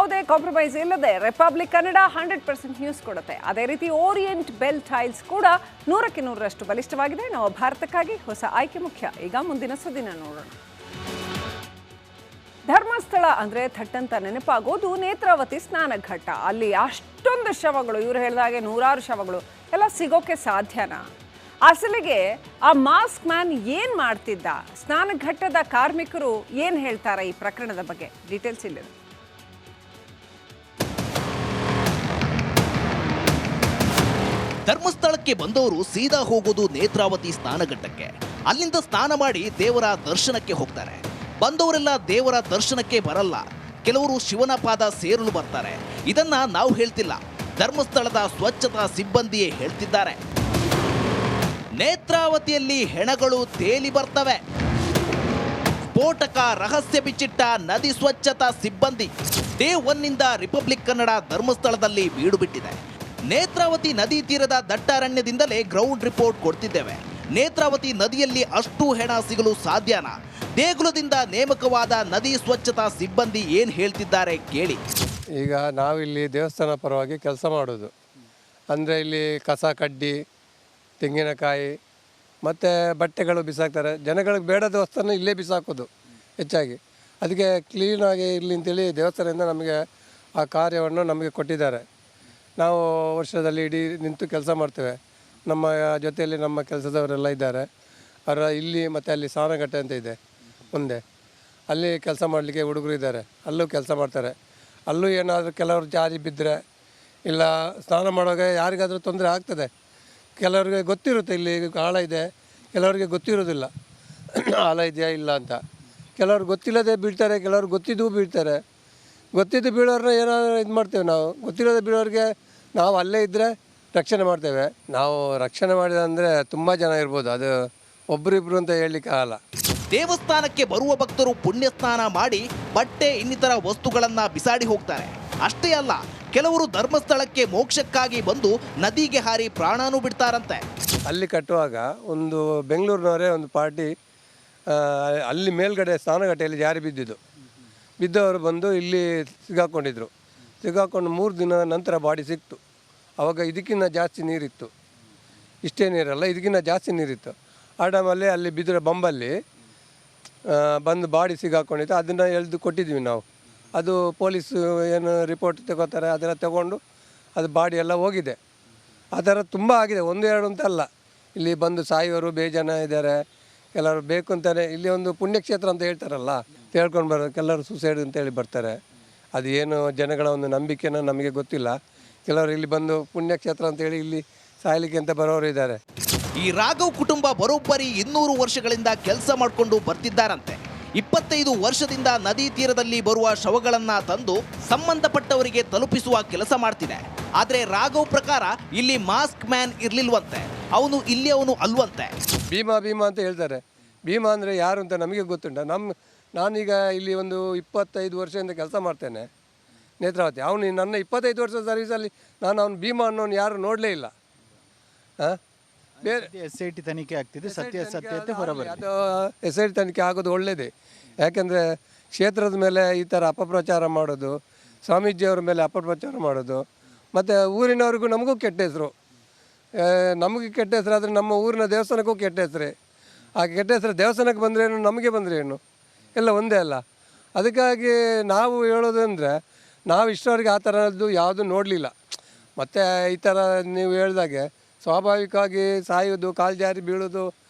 ಯಾವುದೇ ಕಾಂಪ್ರಮೈಸ್ ಇಲ್ಲದೆ republic Kannada 100% news ಕೊಡುತ್ತೆ. ಅದೇ ರೀತಿ ಓರಿಯೆಂಟ್ ಬೆಲ್ ಟೈಲ್ಸ್ ಕೂಡ 100ಕ್ಕೆ 100ರಷ್ಟು ಬಲಿಷ್ಠವಾಗಿದೆ. ನವ ಭಾರತಕ್ಕಾಗಿ ಹೊಸ ಆಯ್ಕೆ ಮುಖ್ಯ. ಈಗ ಮುಂದಿನ ಸುದ್ದಿನ ನೋಡೋಣ. ಧರ್ಮಸ್ಥಳ ಅಂದ್ರೆ ಥಟ್ಟಂತ ನೆನಪಾಗೋದು ನೇತ್ರಾವತಿ ಸ್ನಾನಘಟ್ಟ. ಅಲ್ಲಿ ಅಷ್ಟೊಂದು ಶವಗಳು, ಇವರು ಹೇಳಿದಾಗೆ 100 ಶವಗಳು ಎಲ್ಲ ಸಿಗೋಕೆ ಸಾಧ್ಯನಾ? ಅಸಲಿಗೆ ಆ ಮಾಸ್ಕ್ ಮ್ಯಾನ್ ಏನ್ ಮಾಡ್ತಿದ್ದ? ಸ್ನಾನಘಟ್ಟದ ಕಾರ್ಮಿಕರು ಏನ್ ಹೇಳ್ತಾರೆ ಈ ಪ್ರಕರಣದ ಬಗ್ಗೆ? ಡೀಟೇಲ್ಸ್ ಇಲ್ಲಿದೆ. ಧರ್ಮಸ್ಥಳಕ್ಕೆ ಬಂದವರು ಸೀದಾ ಹೋಗೋದು ನೇತ್ರಾವತಿ ಸ್ನಾನಘಟ್ಟಕ್ಕೆ. ಅಲ್ಲಿಂದ ಸ್ನಾನ ಮಾಡಿ ದೇವರ ದರ್ಶನಕ್ಕೆ ಹೋಗ್ತಾರೆ. ಬಂದವರೆಲ್ಲ ದೇವರ ದರ್ಶನಕ್ಕೆ ಬರಲ್ಲ, ಕೆಲವರು ಶಿವನ ಪಾದ ಸೇರಲು ಬರ್ತಾರೆ. ಇದನ್ನ ನಾವು ಹೇಳ್ತಿಲ್ಲ, ಧರ್ಮಸ್ಥಳದ ಸ್ವಚ್ಛತಾ ಸಿಬ್ಬಂದಿಯೇ ಹೇಳ್ತಿದ್ದಾರೆ. ನೇತ್ರಾವತಿಯಲ್ಲಿ ಹೆಣಗಳು ತೇಲಿ ಬರ್ತವೆ. ಸ್ಫೋಟಕ ರಹಸ್ಯ ಬಿಚ್ಚಿಟ್ಟ ನದಿ ಸ್ವಚ್ಛತಾ ಸಿಬ್ಬಂದಿ ಡೇ 1ನಿಂದ ರಿಪಬ್ಲಿಕ್ ಕನ್ನಡ ಧರ್ಮಸ್ಥಳದಲ್ಲಿ ಬೀಡು ಬಿಟ್ಟಿದೆ. ನೇತ್ರಾವತಿ ನದಿ ತೀರದ ದಟ್ಟಾರಣ್ಯದಿಂದಲೇ ಗ್ರೌಂಡ್ ರಿಪೋರ್ಟ್ ಕೊಡ್ತಿದ್ದೇವೆ. ನೇತ್ರಾವತಿ ನದಿಯಲ್ಲಿ ಅಷ್ಟು ಹೆಣ ಸಿಗಲು ಸಾಧ್ಯನಾ? ದೇಗುಲದಿಂದ ನೇಮಕವಾದ ನದಿ ಸ್ವಚ್ಛತಾ ಸಿಬ್ಬಂದಿ ಏನು ಹೇಳ್ತಿದ್ದಾರೆ ಕೇಳಿ. ಈಗ ನಾವಿಲ್ಲಿ ದೇವಸ್ಥಾನ ಪರವಾಗಿ ಕೆಲಸ ಮಾಡೋದು. ಅಂದರೆ ಇಲ್ಲಿ ಕಸ ಕಡ್ಡಿ, ತೆಂಗಿನಕಾಯಿ ಮತ್ತು ಬಟ್ಟೆಗಳು ಬಿಸಾಕ್ತಾರೆ. ಜನಗಳಿಗೆ ಬೇಡದ ವಸ್ತುನ ಇಲ್ಲೇ ಬಿಸಾಕೋದು ಹೆಚ್ಚಾಗಿ. ಅದಕ್ಕೆ ಕ್ಲೀನಾಗಿ ಇರಲಿ ಅಂತೇಳಿ ದೇವಸ್ಥಾನದಿಂದ ನಮಗೆ ಆ ಕಾರ್ಯವನ್ನು ನಮಗೆ ಕೊಟ್ಟಿದ್ದಾರೆ. ನಾವು ವರ್ಷದಲ್ಲಿ ಇಡೀ ನಿಂತು ಕೆಲಸ ಮಾಡ್ತೇವೆ. ನಮ್ಮ ಜೊತೆಯಲ್ಲಿ ನಮ್ಮ ಕೆಲಸದವರೆಲ್ಲ ಇದ್ದಾರೆ. ಅವರ ಇಲ್ಲಿ ಮತ್ತು ಅಲ್ಲಿ ಸ್ನಾನಘಟ್ಟ ಅಂತ ಇದೆ ಮುಂದೆ, ಅಲ್ಲಿ ಕೆಲಸ ಮಾಡಲಿಕ್ಕೆ ಹುಡುಗರು ಇದ್ದಾರೆ. ಅಲ್ಲೂ ಕೆಲಸ ಮಾಡ್ತಾರೆ. ಅಲ್ಲೂ ಏನಾದರೂ ಕೆಲವರು ಜಾರಿ ಬಿದ್ದರೆ ಇಲ್ಲ ಸ್ನಾನ ಮಾಡುವಾಗ ಯಾರಿಗಾದರೂ ತೊಂದರೆ ಆಗ್ತದೆ. ಕೆಲವ್ರಿಗೆ ಗೊತ್ತಿರುತ್ತೆ ಇಲ್ಲಿ ಆಳ ಇದೆ, ಕೆಲವರಿಗೆ ಗೊತ್ತಿರೋದಿಲ್ಲ ಆಳ ಇದೆಯಾ ಇಲ್ಲ ಅಂತ. ಕೆಲವ್ರು ಗೊತ್ತಿಲ್ಲದೆ ಬೀಳ್ತಾರೆ, ಕೆಲವ್ರು ಗೊತ್ತಿದ್ದು ಬೀಳ್ತಾರೆ. ಗೊತ್ತಿದ್ದು ಬೀಳೋರನ್ನ ಏನಾದರೂ ಇದು ಮಾಡ್ತೇವೆ ನಾವು. ಗೊತ್ತಿಲ್ಲದೆ ಬೀಳೋರಿಗೆ ನಾವು ಅಲ್ಲೇ ಇದ್ದರೆ ರಕ್ಷಣೆ ಮಾಡ್ತೇವೆ. ನಾವು ರಕ್ಷಣೆ ಮಾಡಿದಂದರೆ ತುಂಬ ಜನ ಇರ್ಬೋದು, ಅದು ಒಬ್ಬರಿಬ್ರು ಅಂತ ಹೇಳಲಿಕ್ಕೆ ಆಗಲ್ಲ. ದೇವಸ್ಥಾನಕ್ಕೆ ಬರುವ ಭಕ್ತರು ಪುಣ್ಯ ಸ್ನಾನ ಮಾಡಿ ಬಟ್ಟೆ ಇನ್ನಿತರ ವಸ್ತುಗಳನ್ನು ಬಿಸಾಡಿ ಹೋಗ್ತಾರೆ. ಅಷ್ಟೇ ಅಲ್ಲ, ಕೆಲವರು ಧರ್ಮಸ್ಥಳಕ್ಕೆ ಮೋಕ್ಷಕ್ಕಾಗಿ ಬಂದು ನದಿಗೆ ಹಾರಿ ಪ್ರಾಣನೂ ಬಿಡ್ತಾರಂತೆ. ಅಲ್ಲಿ ಕಟ್ಟುವಾಗ ಒಂದು ಬೆಂಗಳೂರಿನವರೇ ಒಂದು ಪಾರ್ಟಿ ಅಲ್ಲಿ ಮೇಲ್ಗಡೆ ಸ್ನಾನಘಟ್ಟೆಯಲ್ಲಿ ಜಾರಿ ಬಿದ್ದವರು ಬಂದು ಇಲ್ಲಿ ಸಿಗಾಕೊಂಡಿದ್ರು. ಸಿಗಾಕೊಂಡು 3 ದಿನ ನಂತರ ಬಾಡಿ ಸಿಕ್ತು. ಆವಾಗ ಇದಕ್ಕಿಂತ ಜಾಸ್ತಿ ನೀರಿತ್ತು. ಇಷ್ಟೇ ನೀರಲ್ಲ, ಇದಕ್ಕಿಂತ ಜಾಸ್ತಿ ನೀರಿತ್ತು. ಆ ಟೈಮಲ್ಲಿ ಅಲ್ಲಿ ಬಿದ್ದರೆ ಬಂಬಲ್ಲಿ ಬಂದು ಬಾಡಿ ಸಿಗಾಕೊಂಡಿತ್ತು. ಅದನ್ನು ಎಳೆದು ಕೊಟ್ಟಿದ್ವಿ ನಾವು. ಅದು ಪೊಲೀಸು ಏನು ರಿಪೋರ್ಟ್ ತಗೋತಾರೆ ಅದೆಲ್ಲ ತಗೊಂಡು ಅದು ಬಾಡಿ ಎಲ್ಲ ಹೋಗಿದೆ. ಆ ಥರ ತುಂಬ ಆಗಿದೆ, 1-2 ಅಂತ ಅಲ್ಲ. ಇಲ್ಲಿ ಬಂದು ಸಾಯೋರು ಬೇಜನ ಇದ್ದಾರೆ. ಕೆಲವರು ಬೇಕು ಅಂತಲೇ ಇಲ್ಲಿ ಒಂದು ಪುಣ್ಯಕ್ಷೇತ್ರ ಅಂತ ಹೇಳ್ತಾರಲ್ಲ, ಹೇಳ್ಕೊಂಡು ಬರೋದು. ಕೆಲವರು ಸೂಸೈಡ್ ಅಂತೇಳಿ ಬರ್ತಾರೆ. ಅದು ಏನು ಜನಗಳ ಒಂದು ನಂಬಿಕೆನ ನಮಗೆ ಗೊತ್ತಿಲ್ಲ. ಕೆಲವರು ಇಲ್ಲಿ ಬಂದು ಪುಣ್ಯಕ್ಷೇತ್ರ ಅಂತೇಳಿ ಇಲ್ಲಿ ಸಾಯಲಿಕ್ಕೆ ಅಂತ ಬರೋರು ಇದ್ದಾರೆ. ಈ ರಾಘವ್ ಕುಟುಂಬ ಬರೋಬ್ಬರಿ 200 ವರ್ಷಗಳಿಂದ ಕೆಲಸ ಮಾಡಿಕೊಂಡು ಬರ್ತಿದ್ದಾರಂತೆ. 25 ವರ್ಷದಿಂದ ನದಿ ತೀರದಲ್ಲಿ ಬರುವ ಶವಗಳನ್ನು ತಂದು ಸಂಬಂಧಪಟ್ಟವರಿಗೆ ತಲುಪಿಸುವ ಕೆಲಸ ಮಾಡ್ತಿದೆ. ಆದರೆ ರಾಘವ್ ಪ್ರಕಾರ ಇಲ್ಲಿ ಮಾಸ್ಕ್ ಮ್ಯಾನ್ ಇರ್ಲಿಲ್ವಂತೆ, ಅವನು ಇಲ್ಲಿ ಅವನು ಅಲ್ವಂತೆ. ಭೀಮಾ ಅಂತ ಹೇಳ್ತಾರೆ. ಭೀಮಾ ಅಂದರೆ ಯಾರು ಅಂತ ನಮಗೆ ಗೊತ್ತುಂಟ. ನಾನೀಗ ಇಲ್ಲಿ ಒಂದು 25 ವರ್ಷದಿಂದ ಕೆಲಸ ಮಾಡ್ತೇನೆ ನೇತ್ರಾವತಿ. ಅವನು ನನ್ನ 25 ವರ್ಷದ ಸರ್ವಿಸಲ್ಲಿ ನಾನು ಅವನು ಭೀಮಾ ಅನ್ನೋನು ಯಾರು ನೋಡಲೇ ಇಲ್ಲ. ಬೇರೆ SIT ತನಿಖೆ ಆಗ್ತಿದೆ, ಸತ್ಯತೆ ಹೊರಬರ್ತದೆ. ಅದು SIT ತನಿಖೆ ಆಗೋದು ಒಳ್ಳೆಯದೇ. ಯಾಕೆಂದರೆ ಕ್ಷೇತ್ರದ ಮೇಲೆ ಈ ಥರ ಅಪಪ್ರಚಾರ ಮಾಡೋದು, ಸ್ವಾಮೀಜಿಯವರ ಮೇಲೆ ಅಪಪ್ರಚಾರ ಮಾಡೋದು, ಮತ್ತು ಊರಿನವ್ರಿಗೂ ನಮಗೂ ಕೆಟ್ಟ ಹೆಸರು. ನಮಗೆ ಕೆಟ್ಟ ಹೆಸರು ಆದರೆ ನಮ್ಮ ಊರಿನ ದೇವಸ್ಥಾನಕ್ಕೂ ಕೆಟ್ಟ ಹೆಸರೇ. ಆ ಕೆಟ್ಟ ಹೆಸರು ದೇವಸ್ಥಾನಕ್ಕೆ ಬಂದ್ರೇನು ನಮಗೆ ಬಂದ್ರೇನು ಎಲ್ಲ ಒಂದೇ ಅಲ್ಲ. ಅದಕ್ಕಾಗಿ ನಾವು ಹೇಳೋದಂದರೆ ನಾವು ಇಷ್ಟವರೆಗೆ ಆ ಥರದ್ದು ಯಾವುದೂ ನೋಡಲಿಲ್ಲ. ಮತ್ತು ಈ ಥರ ನೀವು ಹೇಳ್ದಾಗೆ ಸ್ವಾಭಾವಿಕವಾಗಿ ಸಾಯೋದು, ಕಾಲು ಜಾರಿ ಬೀಳೋದು,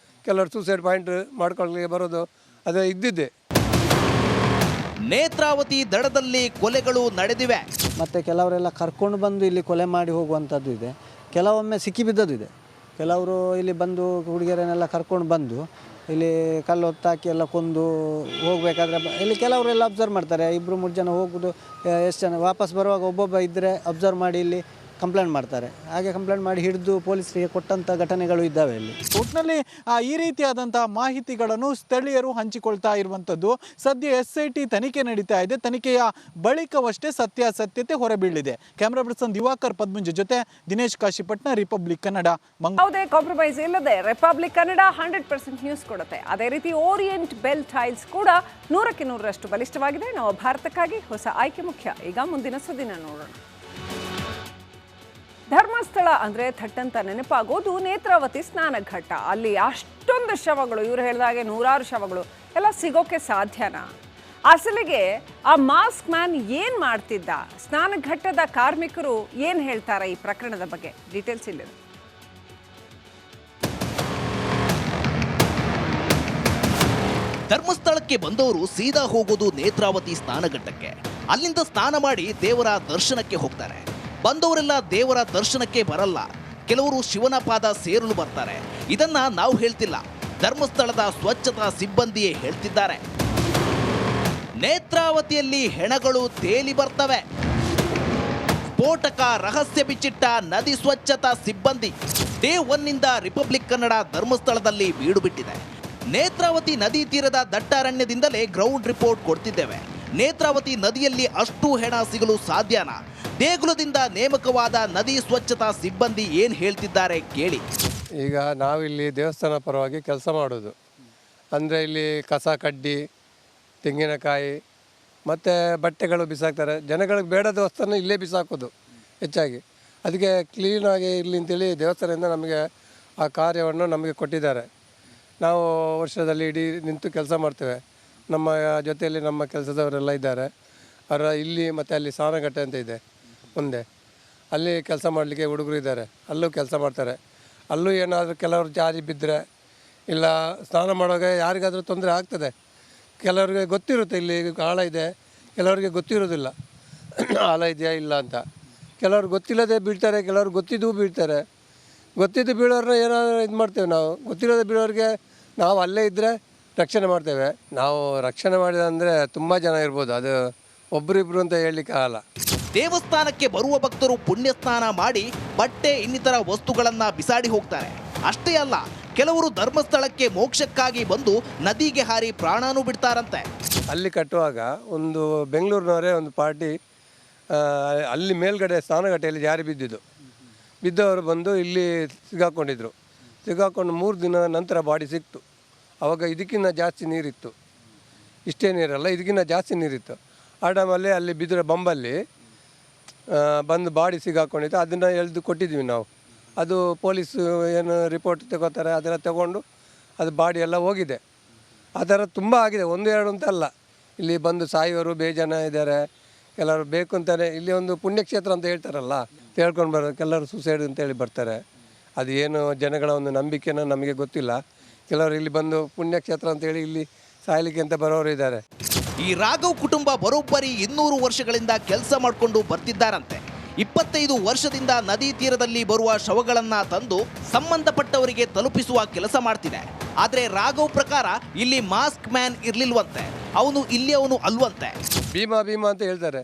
ಕೆಲವರು ಸೂಸೈಡ್ ಪಾಯಿಂಟ್ ಮಾಡ್ಕೊಳ್ಳಿ ಬರೋದು ಅದೇ ಇದ್ದಿದ್ದೆ. ನೇತ್ರಾವತಿ ದಡದಲ್ಲಿ ಕೊಲೆಗಳು ನಡೆದಿವೆ. ಮತ್ತು ಕೆಲವರೆಲ್ಲ ಕರ್ಕೊಂಡು ಬಂದು ಇಲ್ಲಿ ಕೊಲೆ ಮಾಡಿ ಹೋಗುವಂಥದ್ದು ಇದೆ. ಕೆಲವೊಮ್ಮೆ ಸಿಕ್ಕಿಬಿದ್ದದ್ದು ಇದೆ. ಕೆಲವರು ಇಲ್ಲಿ ಬಂದು ಹುಡುಗಿಯರನ್ನೆಲ್ಲ ಕರ್ಕೊಂಡು ಬಂದು ಇಲ್ಲಿ ಕಲ್ಲು ಹೊತ್ತಾಕಿ ಎಲ್ಲ ಕೊಂದು ಹೋಗಬೇಕಾದ್ರೆ ಇಲ್ಲಿ ಕೆಲವರೆಲ್ಲ ಅಬ್ಸರ್ವ್ ಮಾಡ್ತಾರೆ. 2-3 ಜನ ಹೋಗೋದು, ಎಷ್ಟು ಜನ ವಾಪಸ್ ಬರುವಾಗ ಒಬ್ಬೊಬ್ಬ ಇದ್ದರೆ ಅಬ್ಸರ್ವ್ ಮಾಡಿ ಇಲ್ಲಿ ಕಂಪ್ಲೇಂಟ್ ಮಾಡ್ತಾರೆ. ಹಾಗೆ ಕಂಪ್ಲೇಂಟ್ ಮಾಡಿ ಹಿಡಿದು ಪೊಲೀಸರಿಗೆ ಕೊಟ್ಟಂಥ ಘಟನೆಗಳು ಇದ್ದಾವೆ ಇಲ್ಲಿ. ಒಟ್ಟಿನಲ್ಲಿ ಈ ರೀತಿಯಾದಂತಹ ಮಾಹಿತಿಗಳನ್ನು ಸ್ಥಳೀಯರು ಹಂಚಿಕೊಳ್ತಾ ಇರುವಂಥದ್ದು. ಸದ್ಯ SIT ತನಿಖೆ ನಡೀತಾ ಇದೆ. ತನಿಖೆಯ ಬಳಿಕವಷ್ಟೇ ಸತ್ಯಾಸತ್ಯತೆ ಹೊರಬೀಳಿದೆ. ಕ್ಯಾಮ್ರಾ ಪರ್ಸನ್ ದಿವಾಕರ್ ಪದ್ಮಂಜ ಜೊತೆ ದಿನೇಶ್ ಕಾಶಿಪಟ್ನ, ರಿಪಬ್ಲಿಕ್ ಕನ್ನಡ, ಯಾವುದೇ ಕಾಂಪ್ರಮೈಸ್ ಇಲ್ಲದೆ ರಿಪಬ್ಲಿಕ್ ಕನ್ನಡ 100% ನ್ಯೂಸ್ ಕೊಡುತ್ತೆ. ಅದೇ ರೀತಿ ಓರಿಯೆಂಟ್ ಬೆಲ್ ಟೈಲ್ಸ್ ಕೂಡ 100ಕ್ಕೆ 100ರಷ್ಟು ಬಲಿಷ್ಠವಾಗಿದೆ. ನವ ಭಾರತಕ್ಕಾಗಿ ಹೊಸ ಆಯ್ಕೆ ಮುಖ್ಯ. ಈಗ ಮುಂದಿನ ಸುದ್ದಿನ ನೋಡೋಣ. ಧರ್ಮಸ್ಥಳ ಅಂದ್ರೆ ಥಟ್ಟಂತ ನೆನಪಾಗೋದು ನೇತ್ರಾವತಿ ಸ್ನಾನಘಟ್ಟ. ಅಲ್ಲಿ ಅಷ್ಟೊಂದು ಶವಗಳು, ಇವರು ಹೇಳಿದಾಗೆ 100 ಶವಗಳು ಎಲ್ಲ ಸಿಗೋಕೆ ಸಾಧ್ಯನಾ? ಅಸಲಿಗೆ ಆ ಮಾಸ್ಕ್ ಮ್ಯಾನ್ ಏನ್ ಮಾಡ್ತಿದ್ದ? ಸ್ನಾನಘಟ್ಟದ ಕಾರ್ಮಿಕರು ಏನ್ ಹೇಳ್ತಾರೆ ಈ ಪ್ರಕರಣದ ಬಗ್ಗೆ? ಡೀಟೇಲ್ಸ್ ಇಲ್ಲಿದೆ. ಧರ್ಮಸ್ಥಳಕ್ಕೆ ಬಂದವರು ಸೀದಾ ಹೋಗೋದು ನೇತ್ರಾವತಿ ಸ್ನಾನಘಟ್ಟಕ್ಕೆ. ಅಲ್ಲಿಂದ ಸ್ನಾನ ಮಾಡಿ ದೇವರ ದರ್ಶನಕ್ಕೆ ಹೋಗ್ತಾರೆ. ಬಂದವರೆಲ್ಲ ದೇವರ ದರ್ಶನಕ್ಕೆ ಬರಲ್ಲ, ಕೆಲವರು ಶಿವನ ಪಾದ ಸೇರಲು ಬರ್ತಾರೆ. ಇದನ್ನ ನಾವು ಹೇಳ್ತಿಲ್ಲ, ಧರ್ಮಸ್ಥಳದ ಸ್ವಚ್ಛತಾ ಸಿಬ್ಬಂದಿಯೇ ಹೇಳ್ತಿದ್ದಾರೆ. ನೇತ್ರಾವತಿಯಲ್ಲಿ ಹೆಣಗಳು ತೇಲಿ ಬರ್ತವೆ. ಸ್ಫೋಟಕ ರಹಸ್ಯ ಬಿಚ್ಚಿಟ್ಟ ನದಿ ಸ್ವಚ್ಛತಾ ಸಿಬ್ಬಂದಿ. ಡೇ 1ನಿಂದ ರಿಪಬ್ಲಿಕ್ ಕನ್ನಡ ಧರ್ಮಸ್ಥಳದಲ್ಲಿ ಬೀಡು ಬಿಟ್ಟಿದೆ. ನೇತ್ರಾವತಿ ನದಿ ತೀರದ ದಟ್ಟಾರಣ್ಯದಿಂದಲೇ ಗ್ರೌಂಡ್ ರಿಪೋರ್ಟ್ ಕೊಡ್ತಿದ್ದೇವೆ. ನೇತ್ರಾವತಿ ನದಿಯಲ್ಲಿ ಅಷ್ಟು ಹೆಣ ಸಿಗಲು ಸಾಧ್ಯನಾ? ದೇಗುಲದಿಂದ ನೇಮಕವಾದ ನದಿ ಸ್ವಚ್ಛತಾ ಸಿಬ್ಬಂದಿ ಏನು ಹೇಳ್ತಿದ್ದಾರೆ ಕೇಳಿ. ಈಗ ನಾವಿಲ್ಲಿ ದೇವಸ್ಥಾನ ಪರವಾಗಿ ಕೆಲಸ ಮಾಡೋದು. ಅಂದರೆ ಇಲ್ಲಿ ಕಸ ಕಡ್ಡಿ, ತೆಂಗಿನಕಾಯಿ ಮತ್ತು ಬಟ್ಟೆಗಳು ಬಿಸಾಕ್ತಾರೆ. ಜನಗಳಿಗೆ ಬೇಡದ ವಸ್ತುವನ್ನು ಇಲ್ಲೇ ಬಿಸಾಕೋದು ಹೆಚ್ಚಾಗಿ. ಅದಕ್ಕೆ ಕ್ಲೀನಾಗಿ ಇರಲಿ ಅಂತೇಳಿ ದೇವಸ್ಥಾನದಿಂದ ನಮಗೆ ಆ ಕಾರ್ಯವನ್ನು ನಮಗೆ ಕೊಟ್ಟಿದ್ದಾರೆ. ನಾವು ವರ್ಷದಲ್ಲಿ ಇಡೀ ನಿಂತು ಕೆಲಸ ಮಾಡ್ತೇವೆ. ನಮ್ಮ ಜೊತೆಯಲ್ಲಿ ನಮ್ಮ ಕೆಲಸದವರೆಲ್ಲ ಇದ್ದಾರೆ. ಅವರ ಇಲ್ಲಿ ಮತ್ತು ಅಲ್ಲಿ ಸ್ನಾನಘಟ್ಟ ಅಂತ ಇದೆ ಮುಂದೆ, ಅಲ್ಲಿ ಕೆಲಸ ಮಾಡಲಿಕ್ಕೆ ಹುಡುಗರು ಇದ್ದಾರೆ. ಅಲ್ಲೂ ಕೆಲಸ ಮಾಡ್ತಾರೆ. ಅಲ್ಲೂ ಏನಾದರೂ ಕೆಲವರು ಜಾರಿ ಬಿದ್ದರೆ ಇಲ್ಲ ಸ್ನಾನ ಮಾಡುವಾಗ ಯಾರಿಗಾದರೂ ತೊಂದರೆ ಆಗ್ತದೆ. ಕೆಲವರಿಗೆ ಗೊತ್ತಿರುತ್ತೆ ಇಲ್ಲಿ ಆಳ ಇದೆ, ಕೆಲವರಿಗೆ ಗೊತ್ತಿರೋದಿಲ್ಲ ಆಳ ಇದೆಯಾ ಇಲ್ಲ ಅಂತ. ಕೆಲವರು ಗೊತ್ತಿಲ್ಲದೆ ಬೀಳ್ತಾರೆ, ಕೆಲವರು ಗೊತ್ತಿದ್ದು ಬೀಳ್ತಾರೆ. ಗೊತ್ತಿದ್ದು ಬೀಳೋರನ್ನ ಏನಾದರೂ ಇದು ಮಾಡ್ತೇವೆ ನಾವು. ಗೊತ್ತಿಲ್ಲದೆ ಬೀಳೋರಿಗೆ ನಾವು ಅಲ್ಲೇ ಇದ್ದರೆ ರಕ್ಷಣೆ ಮಾಡ್ತೇವೆ. ನಾವು ರಕ್ಷಣೆ ಮಾಡಿದಂದರೆ ತುಂಬ ಜನ ಇರ್ಬೋದು, ಅದು ಒಬ್ಬರಿಬ್ಬರು ಅಂತ ಹೇಳಲಿಕ್ಕೆ ಆಗಲ್ಲ. ದೇವಸ್ಥಾನಕ್ಕೆ ಬರುವ ಭಕ್ತರು ಪುಣ್ಯ ಸ್ನಾನ ಮಾಡಿ ಬಟ್ಟೆ ಇನ್ನಿತರ ವಸ್ತುಗಳನ್ನು ಬಿಸಾಡಿ ಹೋಗ್ತಾರೆ. ಅಷ್ಟೇ ಅಲ್ಲ, ಕೆಲವರು ಧರ್ಮಸ್ಥಳಕ್ಕೆ ಮೋಕ್ಷಕ್ಕಾಗಿ ಬಂದು ನದಿಗೆ ಹಾರಿ ಪ್ರಾಣನೂ ಬಿಡ್ತಾರಂತೆ. ಅಲ್ಲಿ ಕಟ್ಟುವಾಗ ಒಂದು ಬೆಂಗಳೂರಿನವರೇ ಒಂದು ಪಾರ್ಟಿ ಅಲ್ಲಿ ಮೇಲ್ಗಡೆ ಸ್ನಾನಘಟ್ಟೆಯಲ್ಲಿ ಜಾರಿ ಬಿದ್ದವರು ಬಂದು ಇಲ್ಲಿ ಸಿಗಾಕೊಂಡಿದ್ರು. ಸಿಗಾಕೊಂಡು 3 ದಿನ ನಂತರ ಬಾಡಿ ಸಿಕ್ತು. ಆವಾಗ ಇದಕ್ಕಿಂತ ಜಾಸ್ತಿ ನೀರಿತ್ತು, ಇಷ್ಟೇ ನೀರಲ್ಲ, ಇದಕ್ಕಿಂತ ಜಾಸ್ತಿ ನೀರಿತ್ತು. ಆ ಟೈಮಲ್ಲಿ ಅಲ್ಲಿ ಬಿದ್ದರೆ ಬಂಬಲ್ಲಿ ಬಂದು ಬಾಡಿ ಸಿಗಾಕೊಂಡಿತ್ತು. ಅದನ್ನು ಎಳೆದು ಕೊಟ್ಟಿದ್ವಿ ನಾವು. ಅದು ಪೊಲೀಸು ಏನು ರಿಪೋರ್ಟ್ ತಗೋತಾರೆ ಅದೆಲ್ಲ ತಗೊಂಡು ಅದು ಬಾಡಿ ಎಲ್ಲ ಹೋಗಿದೆ. ಆ ಥರ ತುಂಬ ಆಗಿದೆ, 1-2 ಅಂತ ಅಲ್ಲ. ಇಲ್ಲಿ ಬಂದು ಸಾಯೋರು ಬೇಜನ ಇದ್ದಾರೆ. ಕೆಲವರು ಬೇಕು ಅಂತಲೇ ಇಲ್ಲಿ ಒಂದು ಪುಣ್ಯಕ್ಷೇತ್ರ ಅಂತ ಹೇಳ್ತಾರಲ್ಲ, ಹೇಳ್ಕೊಂಡು ಬರೋದು. ಕೆಲವರು ಸುಸೈಡ್ ಅಂತೇಳಿ ಬರ್ತಾರೆ. ಅದು ಏನು ಜನಗಳ ಒಂದು ನಂಬಿಕೆನ ನಮಗೆ ಗೊತ್ತಿಲ್ಲ. ಕೆಲವರು ಇಲ್ಲಿ ಬಂದು ಪುಣ್ಯಕ್ಷೇತ್ರ ಅಂತೇಳಿ ಇಲ್ಲಿ ಸಾಯಲಿಕ್ಕೆ ಅಂತ ಬರೋರು ಇದ್ದಾರೆ. ಈ ರಾಘವ್ ಕುಟುಂಬ ಬರೋಬ್ಬರಿ 200 ವರ್ಷಗಳಿಂದ ಕೆಲಸ ಮಾಡಿಕೊಂಡು ಬರ್ತಿದ್ದಾರಂತೆ. 25 ವರ್ಷದಿಂದ ನದಿ ತೀರದಲ್ಲಿ ಬರುವ ಶವಗಳನ್ನು ತಂದು ಸಂಬಂಧಪಟ್ಟವರಿಗೆ ತಲುಪಿಸುವ ಕೆಲಸ ಮಾಡ್ತಿದೆ. ಆದರೆ ರಾಘವ್ ಪ್ರಕಾರ ಇಲ್ಲಿ ಮಾಸ್ಕ್ ಮ್ಯಾನ್ ಇರ್ಲಿಲ್ವಂತೆ, ಅವನು ಇಲ್ಲಿ ಅವನು ಅಲ್ವಂತೆ. ಭೀಮಾ ಅಂತ ಹೇಳ್ತಾರೆ.